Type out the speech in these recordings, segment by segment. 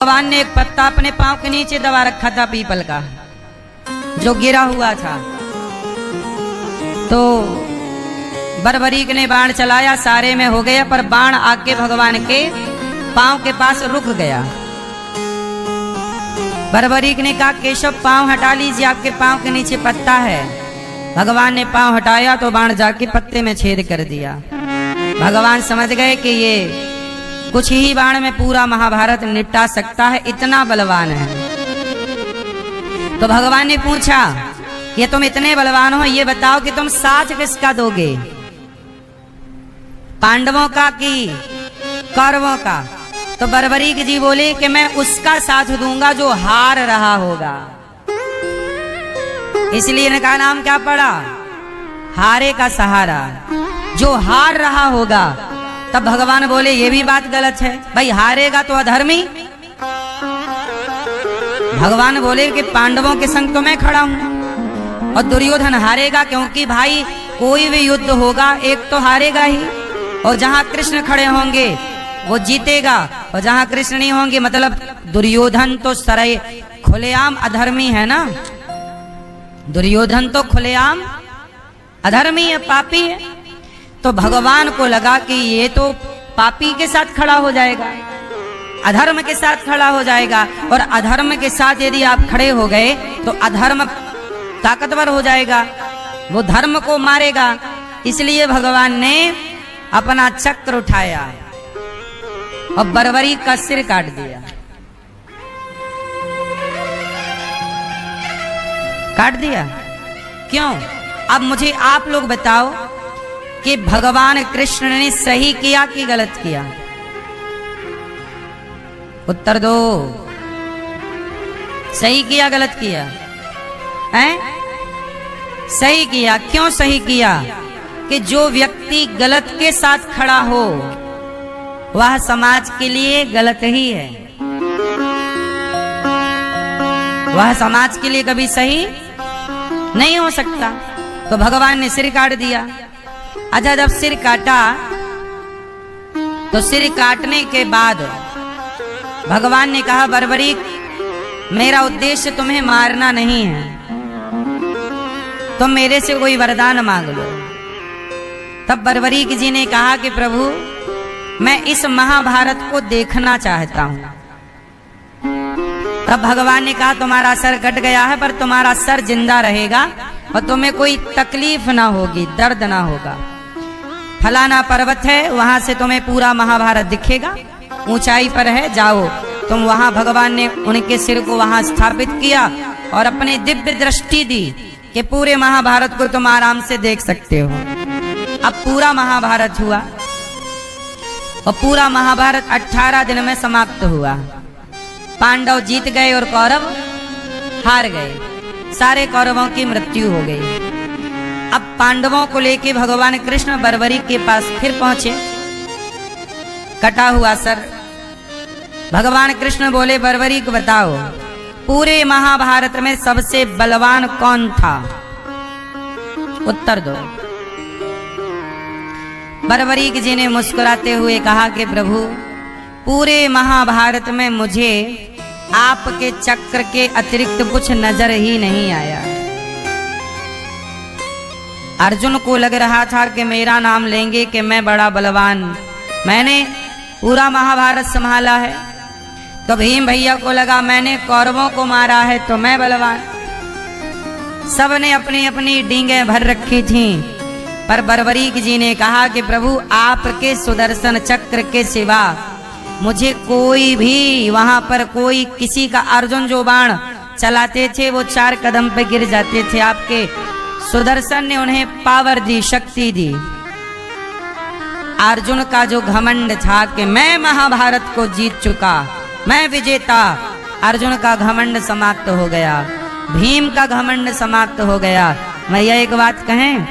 भगवान ने एक पत्ता अपने पांव के नीचे दबा रखा था पीपल का, जो गिरा हुआ था। तो बर्बरीक ने बाण चलाया, सारे में हो गया, पर बाण आके भगवान के पांव के पास रुक गया। बर्बरीक ने कहा, केशव पांव हटा लीजिए, आपके पांव के नीचे पत्ता है। भगवान ने पांव हटाया तो बाण जाके पत्ते में छेद कर दिया। भगवान समझ गए कि ये कुछ ही बाण में पूरा महाभारत निपटा सकता है, इतना बलवान है। तो भगवान ने पूछा, ये तुम इतने बलवान हो, ये बताओ कि तुम साथ किसका दोगे, पांडवों का कि कौरवों का? तो बर्बरीक जी बोले कि मैं उसका साथ दूंगा जो हार रहा होगा। इसलिए इनका नाम क्या पड़ा, हारे का सहारा, जो हार रहा होगा। तब भगवान बोले, ये भी बात गलत है भाई, हारेगा तो अधर्मी। भगवान बोले कि पांडवों के संग तो मैं खड़ा हूं और दुर्योधन हारेगा, क्योंकि भाई कोई भी युद्ध होगा एक तो हारेगा ही, और जहां कृष्ण खड़े होंगे वो जीतेगा, और जहां कृष्ण नहीं होंगे, मतलब दुर्योधन तो सराय खुलेआम अधर्मी है ना, दुर्योधन तो खुलेआम अधर्मी है, पापी है। तो भगवान को लगा कि ये तो पापी के साथ खड़ा हो जाएगा, अधर्म के साथ खड़ा हो जाएगा, और अधर्म के साथ यदि आप खड़े हो गए तो अधर्म ताकतवर हो जाएगा, वो धर्म को मारेगा। इसलिए भगवान ने अपना चक्र उठाया और बर्बरीक का सिर काट दिया। काट दिया क्यों? अब मुझे आप लोग बताओ कि भगवान कृष्ण ने सही किया कि गलत किया? उत्तर दो, सही किया गलत किया? हैं? सही किया। क्यों सही किया? कि जो व्यक्ति गलत के साथ खड़ा हो वह समाज के लिए गलत ही है, वह समाज के लिए कभी सही नहीं हो सकता। तो भगवान ने सिर काट दिया। अच्छा, जब सिर काटा तो सिर काटने के बाद भगवान ने कहा, बर्बरीक, मेरा उद्देश्य तुम्हें मारना नहीं है, तुम मेरे से कोई वरदान मांग लो। तब बर्बरीक जी ने कहा कि प्रभु, मैं इस महाभारत को देखना चाहता हूं। तब भगवान ने कहा, तुम्हारा सर कट गया है पर तुम्हारा सर जिंदा रहेगा और तुम्हें कोई तकलीफ ना होगी, दर्द ना होगा। फलाना पर्वत है, वहां से तुम्हें पूरा महाभारत दिखेगा, ऊंचाई पर है, जाओ तुम वहां। भगवान ने उनके सिर को वहां स्थापित किया और अपनी दिव्य दृष्टि दी कि पूरे महाभारत को तुम आराम से देख सकते हो। अब पूरा महाभारत हुआ और पूरा महाभारत 18 दिन में समाप्त हुआ। पांडव जीत गए और कौरव हार गए, सारे कौरवों की मृत्यु हो गई। अब पांडवों को लेके भगवान कृष्ण बर्बरीक के पास फिर पहुंचे, कटा हुआ सर। भगवान कृष्ण बोले, बर्बरीक बताओ, पूरे महाभारत में सबसे बलवान कौन था? उत्तर दो। बर्बरीक जी ने मुस्कुराते हुए कहा कि प्रभु, पूरे महाभारत में मुझे आपके चक्र के अतिरिक्त कुछ नजर ही नहीं आया। अर्जुन को लग रहा था कि मेरा नाम लेंगे कि मैं बड़ा बलवान, मैंने पूरा महाभारत संभाला है। तो भीम भैया को लगा मैंने कौरवों को मारा है तो मैं बलवान। सब ने अपनी अपनी डींगे भर रखी थी, पर बर्बरीक जी ने कहा कि प्रभु, आपके सुदर्शन चक्र के सिवा मुझे कोई भी वहां पर कोई किसी का, अर्जुन जो बाण चलाते थे वो 4 कदम पे गिर जाते थे, आपके सुदर्शन ने उन्हें पावर दी, शक्ति दी। अर्जुन का जो घमंड था कि मैं महाभारत को जीत चुका, मैं विजेता, अर्जुन का घमंड समाप्त हो गया, भीम का घमंड समाप्त हो गया। भैया एक बात कहें,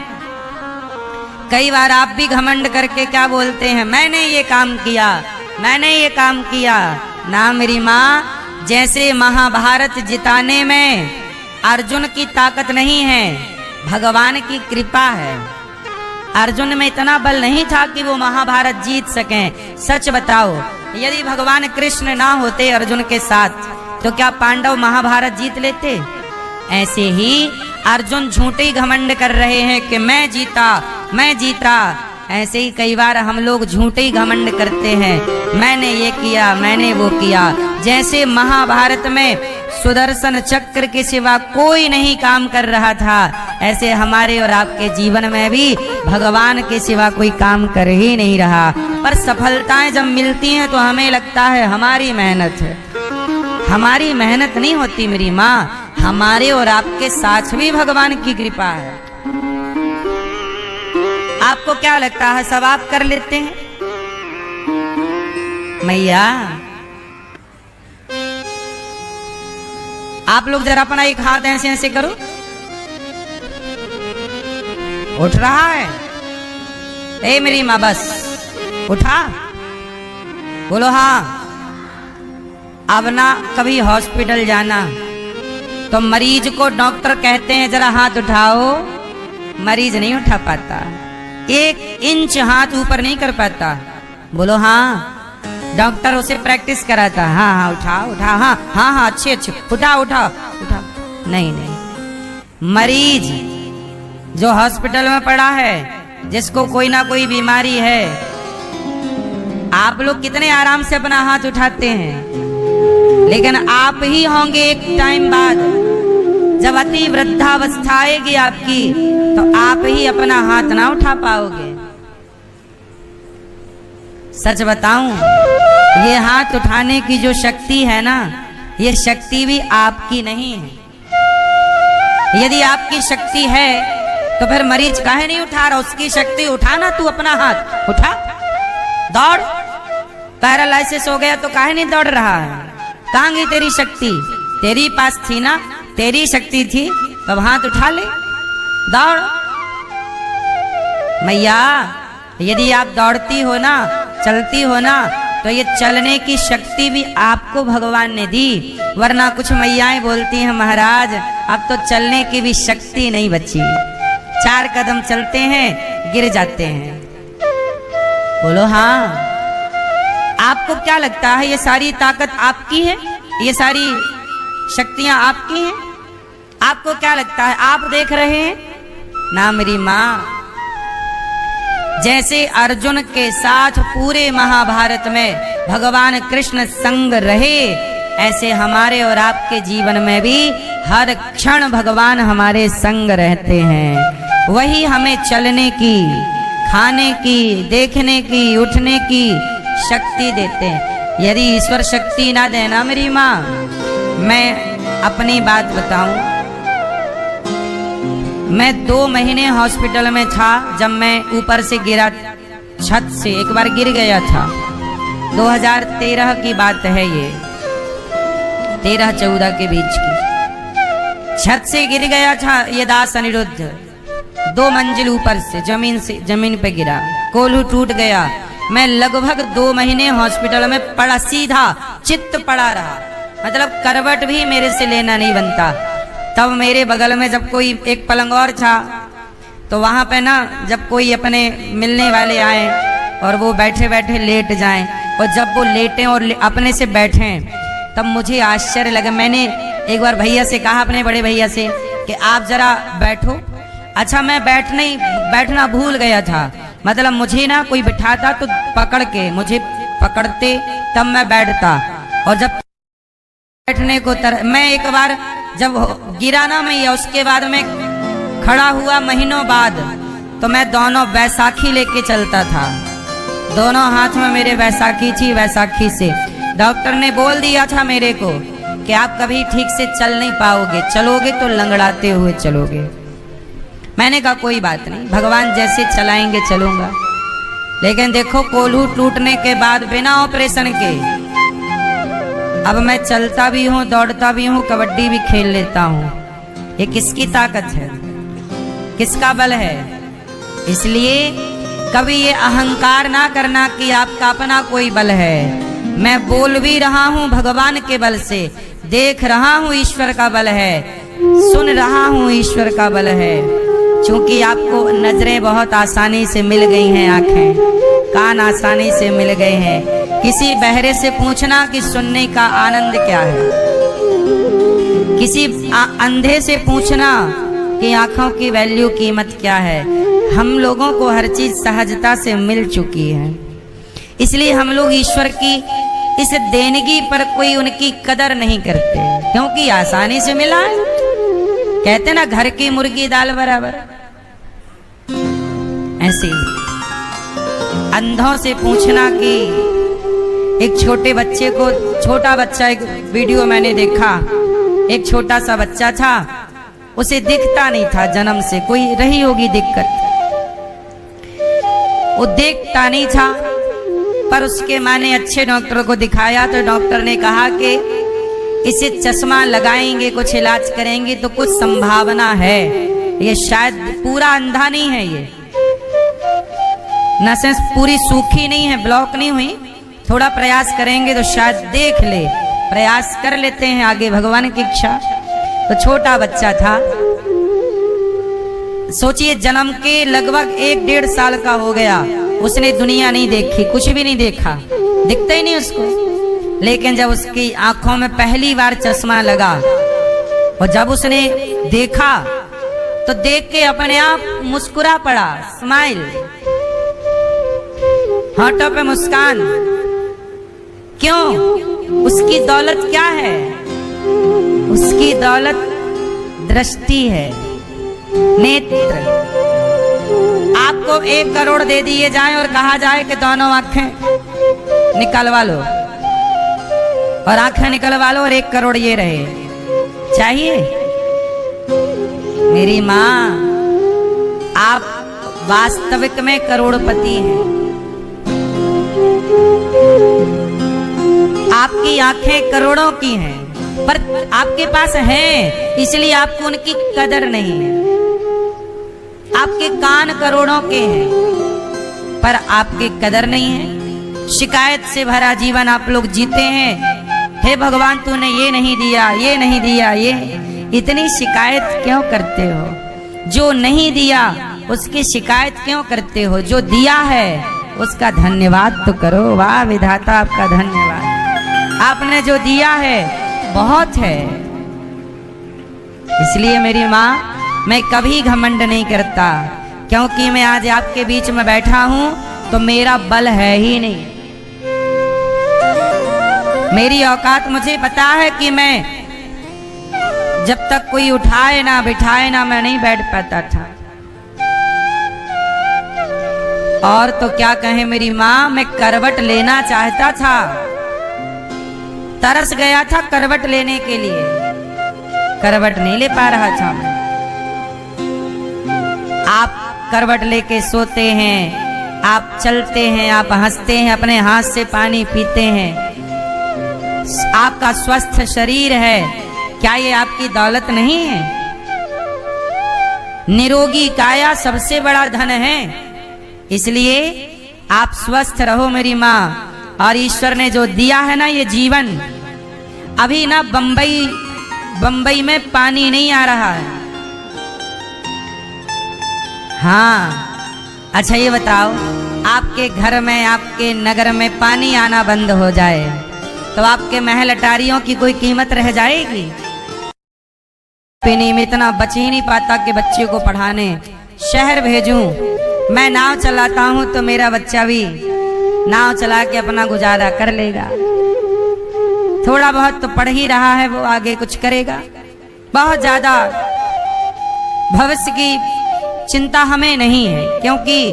कई बार आप भी घमंड करके क्या बोलते हैं, मैंने ये काम किया, मैंने ये काम किया। ना मेरी माँ, जैसे महाभारत जिताने में अर्जुन की ताकत नहीं है, भगवान की कृपा है। अर्जुन में इतना बल नहीं था कि वो महाभारत जीत सकें। सच बताओ, यदि भगवान कृष्ण ना होते अर्जुन के साथ तो क्या पांडव महाभारत जीत लेते? ऐसे ही अर्जुन झूठे घमंड कर रहे हैं कि मैं जीता। ऐसे ही कई बार हम लोग झूठे घमंड करते हैं, मैंने ये किया, मैंने वो किया। जैसे महाभारत में सुदर्शन चक्र के सिवा कोई नहीं काम कर रहा था, ऐसे हमारे और आपके जीवन में भी भगवान के सिवा कोई काम कर ही नहीं रहा। पर सफलताएं जब मिलती हैं तो हमें लगता है हमारी मेहनत है। हमारी मेहनत नहीं होती मेरी माँ, हमारे और आपके साथ भी भगवान की कृपा है। आपको क्या लगता है सब आप कर लेते हैं? मैया आप लोग जरा अपना एक हाथ ऐसे ऐसे करो, उठ रहा है? ए मेरी माँ बस उठा, बोलो हाँ। अब ना कभी हॉस्पिटल जाना तो मरीज को डॉक्टर कहते हैं जरा हाथ उठाओ, मरीज नहीं उठा पाता, 1 इंच हाथ ऊपर नहीं कर पाता। बोलो हाँ। डॉक्टर उसे प्रैक्टिस कराता, हाँ हाँ उठा, हाँ अच्छे उठा। नहीं, मरीज जो हॉस्पिटल में पड़ा है, जिसको कोई ना कोई बीमारी है, आप लोग कितने आराम से अपना हाथ उठाते हैं, लेकिन आप ही होंगे एक टाइम बाद जब अति वृद्धावस्था आएगी आपकी, तो आप ही अपना हाथ ना उठा पाओगे। सच बताऊं, ये हाथ उठाने की जो शक्ति है ना, ये शक्ति भी आपकी नहीं है। यदि आपकी शक्ति है तो फिर मरीज काहे नहीं उठा रहा? उसकी शक्ति उठाना, तू अपना हाथ उठा, दौड़। पैरालाइसिस हो गया तो काहे नहीं दौड़ रहा है? कहाँ गई तेरी शक्ति? तेरी पास थी ना, तेरी शक्ति थी, तब हाथ उठा ले, दौड़। मैया यदि आप दौड़ती हो ना, चलती हो ना, तो ये चलने की शक्ति भी आपको भगवान ने दी। वरना कुछ मैयाएं बोलती हैं महाराज अब तो चलने की भी शक्ति नहीं बची, 4 कदम चलते हैं गिर जाते हैं। बोलो हाँ। आपको क्या लगता है ये सारी ताकत आपकी है? ये सारी शक्तियां आपकी हैं? आपको क्या लगता है आप देख रहे हैं ना मेरी माँ? जैसे अर्जुन के साथ पूरे महाभारत में भगवान कृष्ण संग रहे, ऐसे हमारे और आपके जीवन में भी हर क्षण भगवान हमारे संग रहते हैं। वही हमें चलने की, खाने की, देखने की, उठने की शक्ति देते हैं। यदि ईश्वर शक्ति ना देना मेरी माँ, मैं अपनी बात बताऊं, मैं 2 महीने हॉस्पिटल में था। जब मैं ऊपर से गिरा, छत से एक बार गिर गया था, 2013 की बात है ये, 13-14 के बीच की। छत से गिर गया था ये दास अनिरुद्ध, 2 मंजिल ऊपर से जमीन पे गिरा, कोल्हू टूट गया। मैं लगभग 2 महीने हॉस्पिटल में पड़ा, सीधा चित्त पड़ा रहा, मतलब करवट भी मेरे से लेना नहीं बनता। तब मेरे बगल में जब कोई एक पलंग और था, तो वहां पे ना जब कोई अपने मिलने वाले आए और वो बैठे बैठे लेट जाएं, और जब वो लेटें और अपने से बैठें, तब मुझे आश्चर्य लगा। मैंने एक बार भैया से कहा, अपने बड़े भैया से, कि आप जरा बैठो। अच्छा, मैं बैठना भूल गया था, मतलब मुझे ना कोई बिठाता तो पकड़ के मुझे पकड़ते तब मैं बैठता, और जब बैठने को मैं एक बार जब गिरा ना मैं, उसके बाद मैं खड़ा हुआ महीनों बाद, तो मैं दोनों बैसाखी लेके चलता था, दोनों हाथ में मेरे बैसाखी थी। बैसाखी से डॉक्टर ने बोल दिया था मेरे को कि आप कभी ठीक से चल नहीं पाओगे, चलोगे तो लंगड़ाते हुए चलोगे। मैंने कहा कोई बात नहीं, भगवान जैसे चलाएंगे चलूंगा। लेकिन देखो, कोल्हू टूटने के बाद बिना ऑपरेशन के अब मैं चलता भी हूँ, दौड़ता भी हूँ, कबड्डी भी खेल लेता हूँ। ये किसकी ताकत है, किसका बल है? इसलिए कभी ये अहंकार ना करना कि आपका अपना कोई बल है। मैं बोल भी रहा हूँ भगवान के बल से, देख रहा हूँ ईश्वर का बल है, सुन रहा हूँ ईश्वर का बल है। क्योंकि आपको नजरें बहुत आसानी से मिल गई हैं, आंखें कान आसानी से मिल गए हैं, किसी बहरे से पूछना कि सुनने का आनंद क्या है। किसी अंधे से पूछना कि आंखों की वैल्यू कीमत क्या है। हम लोगों को हर चीज सहजता से मिल चुकी है, इसलिए हम लोग ईश्वर की इस देनगी पर कोई उनकी कदर नहीं करते, क्योंकि आसानी से मिला है। कहते ना घर की मुर्गी दाल बराबर, ऐसे अंधों से पूछना कि एक छोटे बच्चे को, छोटा बच्चा, एक वीडियो मैंने देखा, एक छोटा सा बच्चा था, उसे दिखता नहीं था जन्म से, कोई रही होगी दिक्कत, वो देखता नहीं था, पर उसके माँ ने अच्छे डॉक्टर को दिखाया तो डॉक्टर ने कहा कि इसे चश्मा लगाएंगे, कुछ इलाज करेंगे तो कुछ संभावना है, ये शायद पूरा अंधा नहीं है, ये नसें पूरी सूखी नहीं है, ब्लॉक नहीं हुई, थोड़ा प्रयास करेंगे तो शायद देख ले। प्रयास कर लेते हैं, आगे भगवान की इच्छा। तो छोटा बच्चा था, सोचिए जन्म के लगभग 1-1.5 साल का हो गया, उसने दुनिया नहीं देखी, कुछ भी नहीं देखा, दिखता ही नहीं उसको। लेकिन जब उसकी आंखों में पहली बार चश्मा लगा और जब उसने देखा तो देख के अपने आप मुस्कुरा पड़ा, स्माइल, होठों पे मुस्कान। क्यों? उसकी दौलत क्या है? उसकी दौलत दृष्टि है, नेत्र। आपको 1 करोड़ दे दिए जाए और कहा जाए कि दोनों आंखें निकलवा लो, और आंखें निकलवा लो और 1 करोड़ ये रहे, चाहिए? मेरी माँ, आप वास्तविक में करोड़पति हैं। आपकी आंखें करोड़ों की हैं, पर आपके पास हैं, इसलिए आपको उनकी कदर नहीं है। आपके कान करोड़ों के हैं, पर आपकी कदर नहीं है। शिकायत से भरा जीवन आप लोग जीते हैं। हे भगवान, तूने ये नहीं दिया, ये नहीं दिया, ये इतनी शिकायत क्यों करते हो? जो नहीं दिया उसकी शिकायत क्यों करते हो? जो दिया है उसका धन्यवाद तो करो। वाह विधाता, आपका धन्यवाद, आपने जो दिया है बहुत है। इसलिए मेरी माँ, मैं कभी घमंड नहीं करता, क्योंकि मैं आज आपके बीच में बैठा हूं तो मेरा बल है ही नहीं, मेरी औकात मुझे पता है कि मैं जब तक कोई उठाए ना बिठाए ना, मैं नहीं बैठ पाता था। और तो क्या कहें मेरी माँ, मैं करवट लेना चाहता था, तरस गया था करवट लेने के लिए, करवट नहीं ले पा रहा था मैं। आप करवट लेके सोते हैं, आप चलते हैं, आप हंसते हैं, अपने हाथ से पानी पीते हैं, आपका स्वस्थ शरीर है, क्या ये आपकी दौलत नहीं है? निरोगी काया सबसे बड़ा धन है, इसलिए आप स्वस्थ रहो मेरी माँ। और ईश्वर ने जो दिया है ना ये जीवन, अभी ना बंबई में पानी नहीं आ रहा है। हाँ, अच्छा ये बताओ, आपके घर में, आपके नगर में पानी आना बंद हो जाए तो आपके महल अटारियों की कोई कीमत रह जाएगी? पीने में इतना बच ही नहीं पाता कि बच्चे को पढ़ाने शहर भेजूं। मैं नाव चलाता हूं तो मेरा बच्चा भी नाव चला के अपना गुजारा कर लेगा, थोड़ा बहुत तो पढ़ ही रहा है, वो आगे कुछ करेगा। बहुत ज्यादा भविष्य की चिंता हमें नहीं है, क्योंकि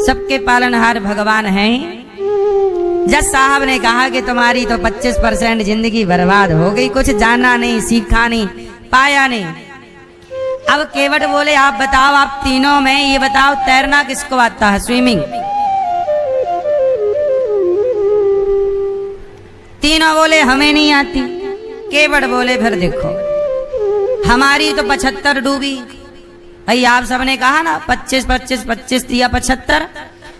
सबके पालनहार भगवान हैं। जज साहब ने कहा कि तुम्हारी तो 25% जिंदगी बर्बाद हो गई, कुछ जाना नहीं, सीखा नहीं, पाया नहीं। अब केवट बोले, आप बताओ, आप तीनों में ये बताओ, तैरना किसको आता है? स्विमिंग। तीनों बोले हमें नहीं आती। केवट बोले फिर देखो, हमारी तो 75 डूबी। भाई आप सबने कहा ना 25 दिया 75,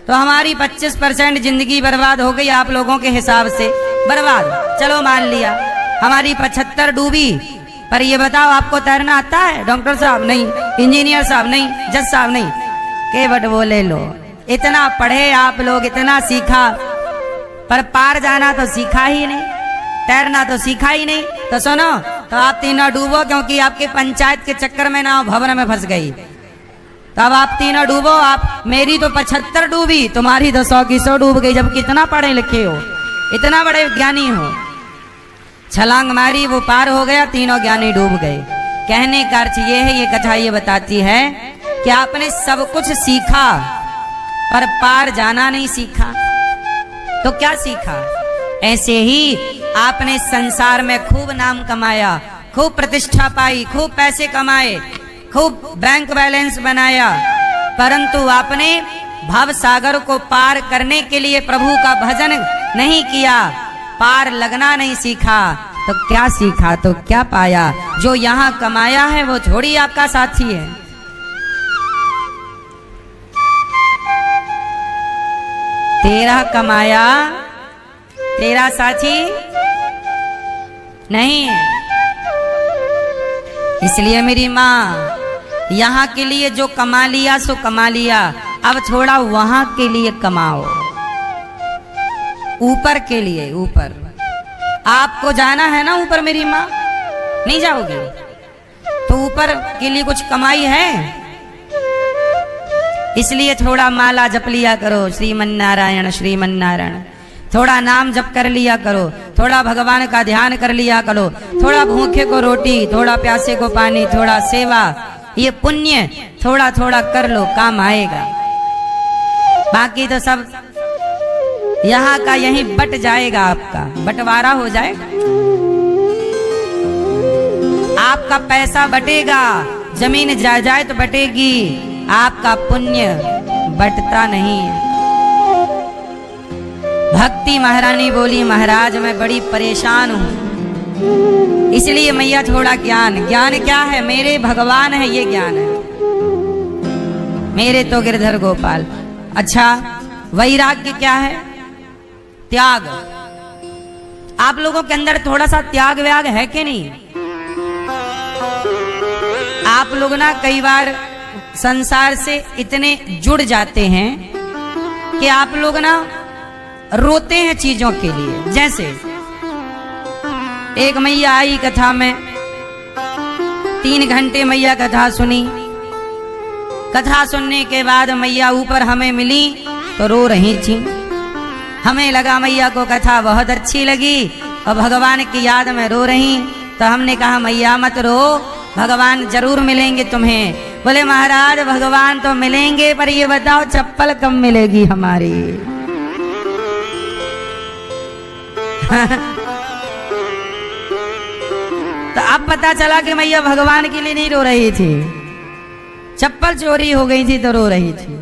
तो हमारी 25% जिंदगी बर्बाद हो गई आप लोगों के हिसाब से। बर्बाद, चलो मान लिया, हमारी 75 डूबी। पर ये बताओ, आपको तैरना आता है? डॉक्टर साहब नहीं, इंजीनियर साहब नहीं, जज साहब नहीं। केवट बोले लो, इतना पढ़े आप लोग, इतना सीखा, पर पार जाना तो सीखा ही नहीं, तैरना तो सीखा ही नहीं। तो सुनो, तो आप तीनों डूबो, क्योंकि आपके पंचायत के चक्कर में नाव भवन में फंस गई। तब आप तीनों डूबो। आप, मेरी तो 75 डूबी, तुम्हारी तो 100 की 100 डूब गई। जब कितना पढ़े लिखे हो, इतना बड़े ज्ञानी हो, छलांग मारी, वो पार हो गया, तीनों ज्ञानी डूब गए। कहने का अर्थ ये है, ये कथा ये बताती है कि आपने सब कुछ सीखा पर पार जाना नहीं सीखा। तो क्या सीखा? ऐसे ही आपने संसार में खूब नाम कमाया, खूब प्रतिष्ठा पाई, खूब पैसे कमाए, खूब बैंक बैलेंस बनाया, परंतु आपने भव सागर को पार करने के लिए प्रभु का भजन नहीं किया, पार लगना नहीं सीखा। तो क्या सीखा, तो क्या पाया? जो यहां कमाया है वो थोड़ी आपका साथी है। तेरा कमाया तेरा साथी नहीं है। इसलिए मेरी माँ, यहाँ के लिए जो कमा लिया सो कमा लिया, अब थोड़ा वहां के लिए कमाओ, ऊपर के लिए। ऊपर आपको जाना है ना, ऊपर मेरी माँ, नहीं जाओगे तो ऊपर के लिए कुछ कमाई है। इसलिए थोड़ा माला जप लिया करो, श्रीमन नारायण श्रीमन नारायण, थोड़ा नाम जप कर लिया करो, थोड़ा भगवान का ध्यान कर लिया करो, थोड़ा भूखे को रोटी, थोड़ा प्यासे को पानी, थोड़ा सेवा, ये पुण्य थोड़ा थोड़ा कर लो, काम आएगा। बाकी तो सब यहाँ का यहीं बट जाएगा, आपका बंटवारा हो जाएगा, आपका पैसा बटेगा, जमीन जायदाद बटेगी, आपका पुण्य बटता नहीं है। भक्ति महारानी बोली, महाराज मैं बड़ी परेशान हूं, इसलिए मैया थोड़ा ज्ञान। ज्ञान क्या है? मेरे भगवान है, ये ज्ञान है मेरे तो गिरधर गोपाल। अच्छा, वैराग्य क्या है? त्याग। आप लोगों के अंदर थोड़ा सा त्याग व्याग है कि नहीं? आप लोग ना कई बार संसार से इतने जुड़ जाते हैं कि आप लोग ना रोते हैं चीजों के लिए। जैसे एक मैया आई कथा में, 3 घंटे मैया कथा सुनी। कथा सुनने के बाद मैया ऊपर हमें मिली तो रो रही थी। हमें लगा मैया को कथा बहुत अच्छी लगी और भगवान की याद में रो रही। तो हमने कहा मैया मत रो, भगवान जरूर मिलेंगे तुम्हें। बोले महाराज भगवान तो मिलेंगे, पर ये बताओ चप्पल कब मिलेगी हमारी? तो अब पता चला कि मैया भगवान के लिए नहीं रो रही थी, चप्पल चोरी हो गई थी तो रो रही थी।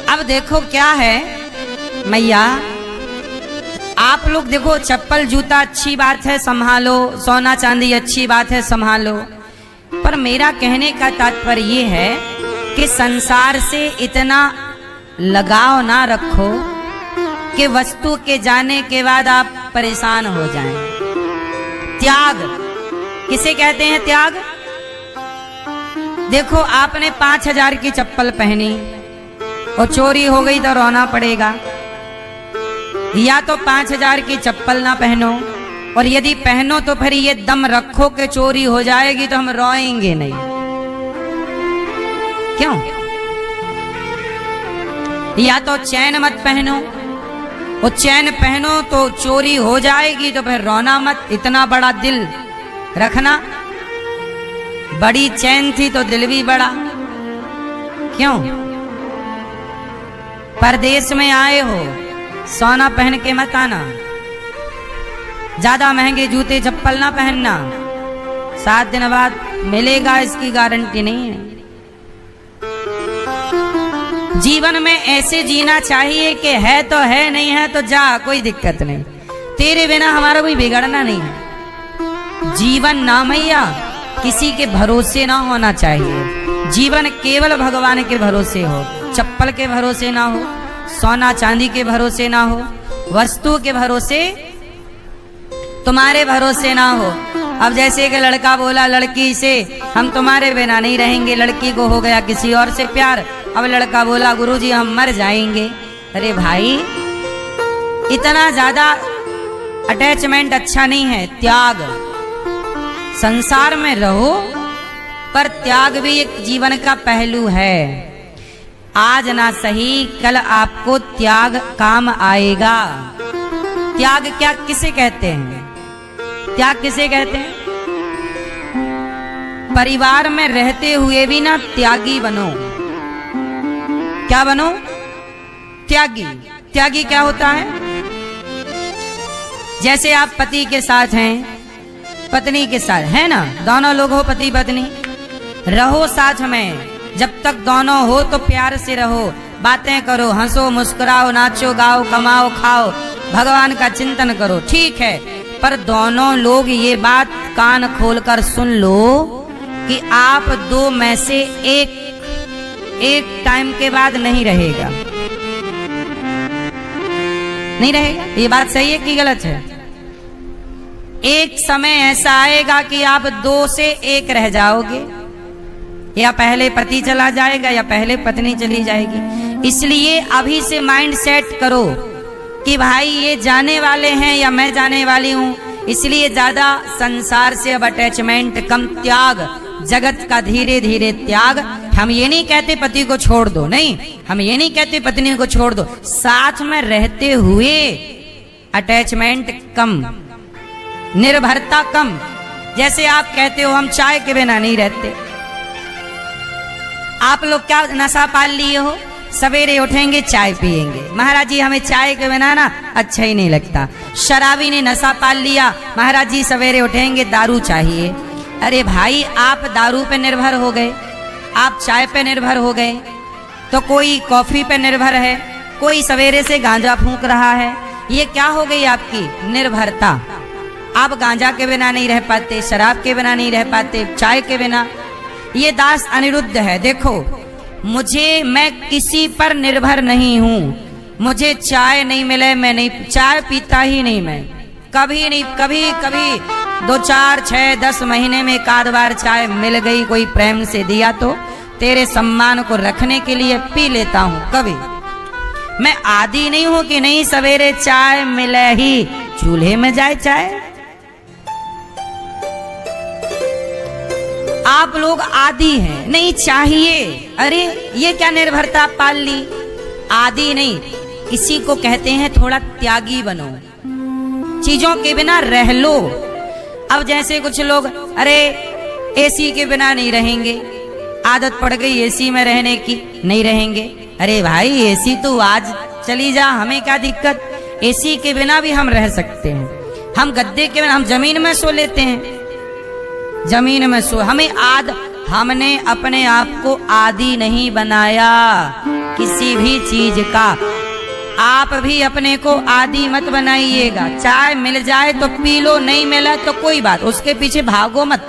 अब देखो क्या है मैया, आप लोग देखो, चप्पल जूता अच्छी बात है संभालो, सोना चांदी अच्छी बात है संभालो, पर मेरा कहने का तात्पर्य ये है कि संसार से इतना लगाव ना रखो कि वस्तु के जाने के बाद आप परेशान हो जाएं। त्याग किसे कहते हैं? त्याग। देखो आपने 5000 की चप्पल पहनी और चोरी हो गई तो रोना पड़ेगा, या तो 5000 की चप्पल ना पहनो, और यदि पहनो तो फिर ये दम रखो कि चोरी हो जाएगी तो हम रोएंगे नहीं। क्यों? या तो चैन मत पहनो, और चैन पहनो तो चोरी हो जाएगी तो फिर रोना मत। इतना बड़ा दिल रखना, बड़ी चैन थी तो दिल भी बड़ा। क्यों? परदेश में आए हो, सोना पहन के मत आना, ज्यादा महंगे जूते चप्पल ना पहनना, 7 दिन बाद मिलेगा इसकी गारंटी नहीं है। जीवन में ऐसे जीना चाहिए कि है तो है, नहीं है तो जा, कोई दिक्कत नहीं, तेरे बिना हमारा कोई बिगड़ना नहीं है। जीवन ना मैया किसी के भरोसे ना होना चाहिए। जीवन केवल भगवान के भरोसे हो, चप्पल के भरोसे ना हो, सोना चांदी के भरोसे ना हो, वस्तु के भरोसे, तुम्हारे भरोसे ना हो। अब जैसे कि लड़का बोला लड़की से हम तुम्हारे बिना नहीं रहेंगे, लड़की को हो गया किसी और से प्यार, अब लड़का बोला गुरुजी हम मर जाएंगे। अरे भाई, इतना ज्यादा अटैचमेंट अच्छा नहीं है। त्याग, संसार में रहो पर त्याग भी एक जीवन का पहलू है। आज ना सही कल आपको त्याग काम आएगा। त्याग क्या किसे कहते हैं? त्याग किसे कहते हैं? परिवार में रहते हुए भी ना त्यागी बनो। क्या बनो? त्यागी। त्यागी क्या होता है? जैसे आप पति के साथ हैं, पत्नी के साथ है ना, दोनों लोग हो पति पत्नी, रहो साथ में। जब तक दोनों हो तो प्यार से रहो, बातें करो, हंसो, मुस्कुराओ, नाचो, गाओ, कमाओ, खाओ, भगवान का चिंतन करो, ठीक है। पर दोनों लोग ये बात कान खोलकर सुन लो कि आप दो में से एक टाइम के बाद नहीं रहेगा। नहीं रहेगा। ये बात सही है कि गलत है? एक समय ऐसा आएगा कि आप दो से एक रह जाओगे, या पहले पति चला जाएगा या पहले पत्नी चली जाएगी। इसलिए अभी से माइंड सेट करो कि भाई ये जाने वाले हैं या मैं जाने वाली हूं। इसलिए ज्यादा संसार से अब अटैचमेंट कम, त्याग, जगत का धीरे धीरे त्याग। हम ये नहीं कहते पति को छोड़ दो, नहीं, हम ये नहीं कहते पत्नी को छोड़ दो, साथ में रहते हुए अटैचमेंट कम, निर्भरता कम। जैसे आप कहते हो हम चाय के बिना नहीं रहते। आप लोग क्या नशा पाल लिए हो? सवेरे उठेंगे चाय पिएंगे। महाराज जी हमें चाय के बिना ना अच्छा ही नहीं लगता। शराबी ने नशा पाल लिया, महाराज जी सवेरे उठेंगे दारू चाहिए। अरे भाई, आप दारू पे निर्भर हो गए, आप चाय पे निर्भर हो गए, तो कोई कॉफी पे निर्भर है, कोई सवेरे से गांजा फूंक रहा है। ये क्या हो गई आपकी निर्भरता। आप गांजा के बिना नहीं रह पाते, शराब के बिना नहीं रह पाते, चाय के बिना। ये दास अनिरुद्ध है। देखो, मैं किसी पर निर्भर नहीं हूं। मुझे चाय नहीं मिले मैं नहीं, चाय पीता ही नहीं मैं, कभी नहीं। कभी 2, 4, 6, 10 महीने में एक आध बार चाय मिल गई, कोई प्रेम से दिया तो तेरे सम्मान को रखने के लिए पी लेता हूं। कभी मैं आदी नहीं हूं कि नहीं सवेरे चाय मिले ही चूल्हे में जाए चाय। आप लोग आदी हैं, नहीं चाहिए। अरे ये क्या निर्भरता पाल ली? आदी नहीं, इसी को कहते हैं थोड़ा त्यागी बनो, चीजों के बिना रह लो। अब जैसे कुछ लोग अरे एसी के बिना नहीं रहेंगे, आदत पड़ गई एसी में रहने की, नहीं रहेंगे। अरे भाई एसी तो आज चली जा, हमें क्या दिक्कत? एसी के बिना भी हम रह सकते हैं। हम गद्दे के बिना, हम जमीन में सो लेते हैं, जमीन में सो। हमने अपने आप को आदी नहीं बनाया किसी भी चीज का। आप भी अपने को आदी मत बनाइएगा। चाय मिल जाए तो पी लो, नहीं मिला तो कोई बात, उसके पीछे भागो मत।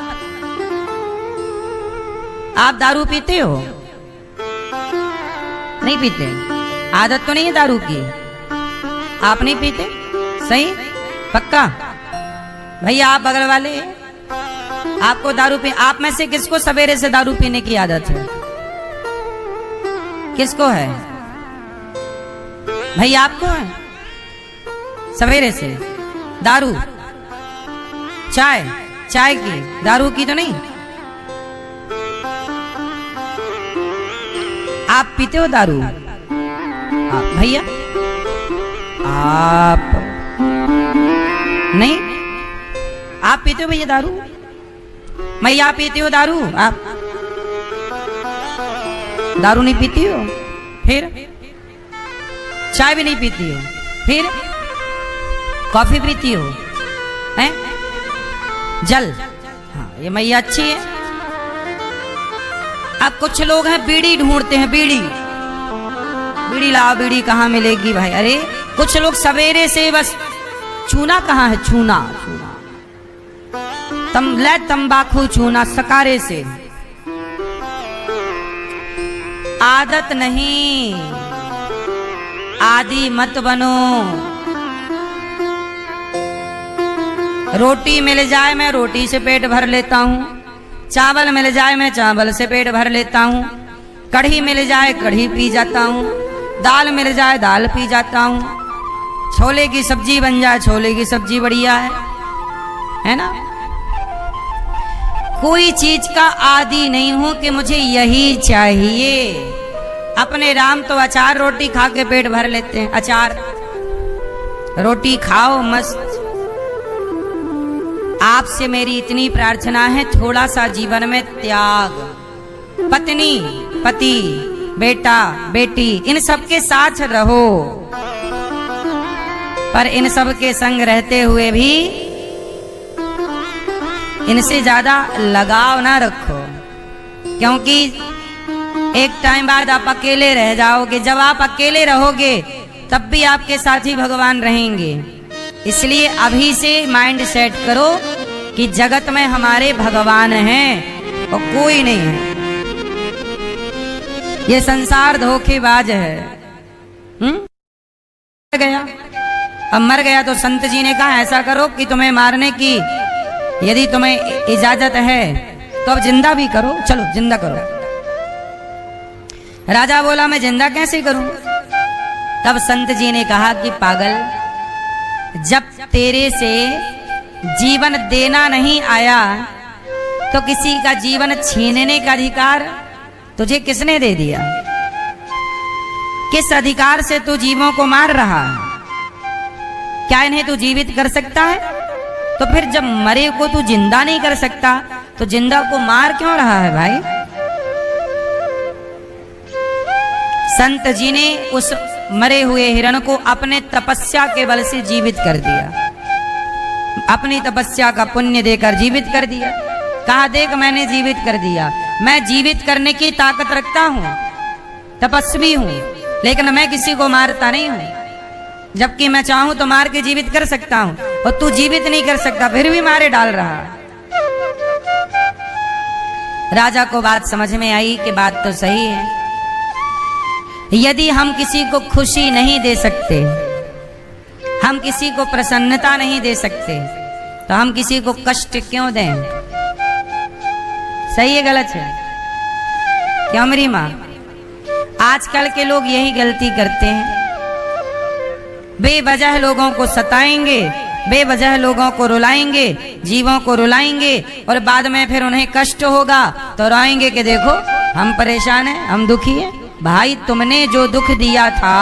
आप दारू पीते हो? नहीं पीते? आदत तो नहीं है दारू की? आप नहीं पीते? सही? पक्का? भैया आप बगल वाले, आपको दारू पी, आप में से किसको सवेरे से दारू पीने की आदत है? किसको है? भैया आपको है? सवेरे से दारू, चाय की, दारू की तो नहीं। आप पीते हो दारू? भैया आप नहीं? आप पीते हो भैया दारू? मैया आप पीती हो दारू? आप दारू नहीं पीती हो? फिर चाय भी नहीं पीती हो? फिर कॉफी पीती हो? हैं? जल? हाँ, ये मैया अच्छी है। अब कुछ लोग हैं बीड़ी ढूंढते हैं, बीड़ी लाओ, बीड़ी कहाँ मिलेगी भाई? अरे कुछ लोग सवेरे से बस चूना कहाँ है, चूना तंबाकू चूना सकारे से। आदत नहीं, आदी मत बनो। रोटी मिल जाए मैं रोटी से पेट भर लेता हूँ, चावल मिल जाए मैं चावल से पेट भर लेता हूँ, कढ़ी मिल जाए कढ़ी पी जाता हूँ, दाल मिल जाए दाल पी जाता हूँ, छोले की सब्जी बन जाए छोले की सब्जी बढ़िया है ना। कोई चीज का आदी नहीं हूं कि मुझे यही चाहिए। अपने राम तो अचार रोटी खा के पेट भर लेते हैं, अचार रोटी खाओ मस्त। आपसे मेरी इतनी प्रार्थना है, थोड़ा सा जीवन में त्याग, पत्नी पति बेटा बेटी इन सब के साथ रहो, पर इन सब के संग रहते हुए भी इनसे ज्यादा लगाव ना रखो, क्योंकि एक टाइम बाद आप अकेले रह जाओगे। जब आप अकेले रहोगे तब भी आपके साथ ही भगवान रहेंगे। इसलिए अभी से माइंड सेट करो कि जगत में हमारे भगवान हैं और कोई नहीं है। ये संसार धोखेबाज है। गया अब मर गया तो संत जी ने कहा ऐसा करो कि तुम्हें मारने की यदि तुम्हें इजाजत है तो अब जिंदा भी करो, चलो जिंदा करो। राजा बोला मैं जिंदा कैसे करूं? तब संत जी ने कहा कि पागल, जब तेरे से जीवन देना नहीं आया तो किसी का जीवन छीनने का अधिकार तुझे किसने दे दिया? किस अधिकार से तू जीवों को मार रहा है? क्या इन्हें तू जीवित कर सकता है? तो फिर जब मरे को तू जिंदा नहीं कर सकता तो जिंदा को मार क्यों रहा है भाई? संत जी ने उस मरे हुए हिरण को अपने तपस्या के बल से जीवित कर दिया, अपनी तपस्या का पुण्य देकर जीवित कर दिया। कहा देख मैंने जीवित कर दिया, मैं जीवित करने की ताकत रखता हूं, तपस्वी हूं, लेकिन मैं किसी को मारता नहीं हूं। जबकि मैं चाहूं तो मार के जीवित कर सकता हूं और तू जीवित नहीं कर सकता, फिर भी मारे डाल रहा। राजा को बात समझ में आई कि बात तो सही है। यदि हम किसी को खुशी नहीं दे सकते, हम किसी को प्रसन्नता नहीं दे सकते, तो हम किसी को कष्ट क्यों दें? सही है गलत है? क्यों मेरी माँ? आजकल के लोग यही गलती करते हैं, बेवजह लोगों को सताएंगे, बेवजह लोगों को रुलाएंगे, जीवों को रुलाएंगे और बाद में फिर उन्हें कष्ट होगा तो रोएंगे कि देखो हम परेशान हैं, हम दुखी हैं। भाई तुमने जो दुख दिया था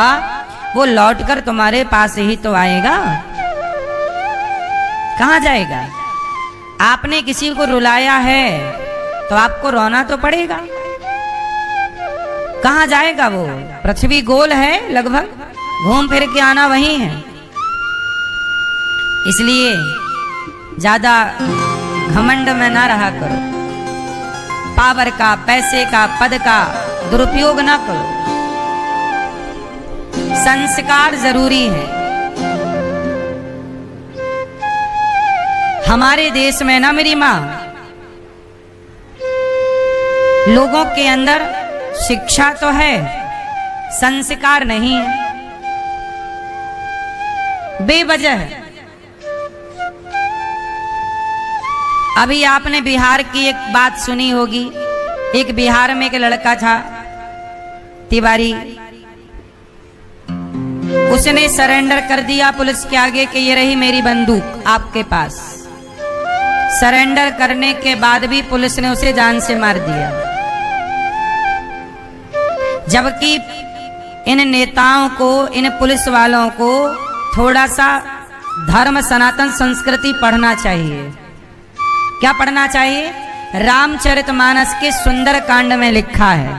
वो लौटकर तुम्हारे पास ही तो आएगा, कहां जाएगा? आपने किसी को रुलाया है तो आपको रोना तो पड़ेगा। कहां जाएगा वो? पृथ्वी गोल है, लगभग घूम फिर के आना वही है। इसलिए ज्यादा घमंड में ना रहा करो, पावर का, पैसे का, पद का दुरुपयोग ना करो। संस्कार जरूरी है। हमारे देश में ना मेरी मां, लोगों के अंदर शिक्षा तो है, संस्कार नहीं है। बेवजह अभी आपने बिहार की एक बात सुनी होगी। एक बिहार में एक लड़का था तिवारी, उसने सरेंडर कर दिया पुलिस के आगे कि ये रही मेरी बंदूक आपके पास। सरेंडर करने के बाद भी पुलिस ने उसे जान से मार दिया। जबकि इन नेताओं को, इन पुलिस वालों को थोड़ा सा धर्म, सनातन संस्कृति पढ़ना चाहिए। क्या पढ़ना चाहिए? रामचरितमानस के सुंदरकांड में लिखा है,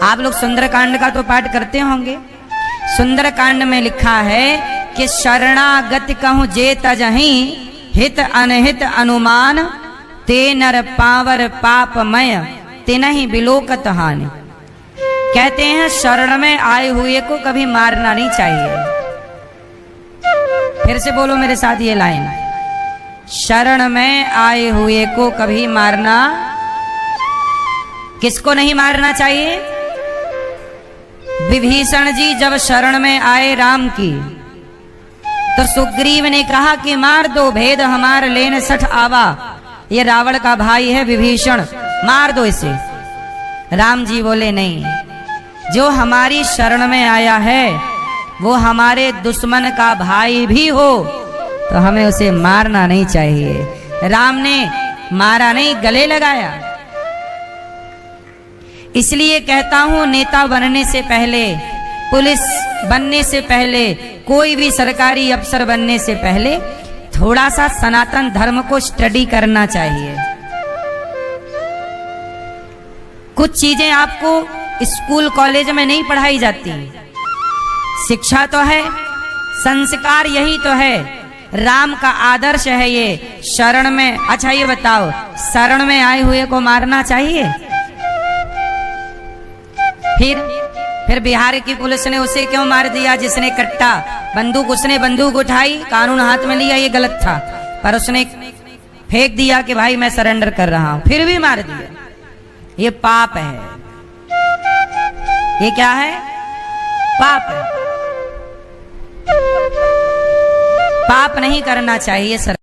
आप लोग सुंदरकांड का तो पाठ करते होंगे। सुंदरकांड में लिखा है कि शरणागत कहूं जे तजहि, हित अनहित अनुमान, ते नर पावर पापमय, तिनहि बिलोकत हानि। कहते हैं शरण में आए हुए को कभी मारना नहीं चाहिए। फिर से बोलो मेरे साथ ये लाइन, शरण में आए हुए को कभी मारना, किसको नहीं मारना चाहिए? विभीषण जी जब शरण में आए राम की तो सुग्रीव ने कहा कि मार दो, भेद हमार लेन सठ आवा, ये रावण का भाई है विभीषण, मार दो इसे। राम जी बोले नहीं, जो हमारी शरण में आया है वो हमारे दुश्मन का भाई भी हो तो हमें उसे मारना नहीं चाहिए। राम ने मारा नहीं, गले लगाया। इसलिए कहता हूं नेता बनने से पहले, पुलिस बनने से पहले, कोई भी सरकारी अफसर बनने से पहले थोड़ा सा सनातन धर्म को स्टडी करना चाहिए। कुछ चीजें आपको स्कूल कॉलेज में नहीं पढ़ाई जाती। शिक्षा तो है, संस्कार यही तो है, राम का आदर्श है ये। शरण में, अच्छा ये बताओ, शरण में आए हुए को मारना चाहिए? फिर बिहार की पुलिस ने उसे क्यों मार दिया? जिसने कट्टा बंदूक, उसने बंदूक उठाई, कानून हाथ में लिया, ये गलत था, पर उसने फेंक दिया कि भाई मैं सरेंडर कर रहा हूं, फिर भी मार दिया। ये पाप है। ये क्या है? पाप है। पाप नहीं करना चाहिए सर।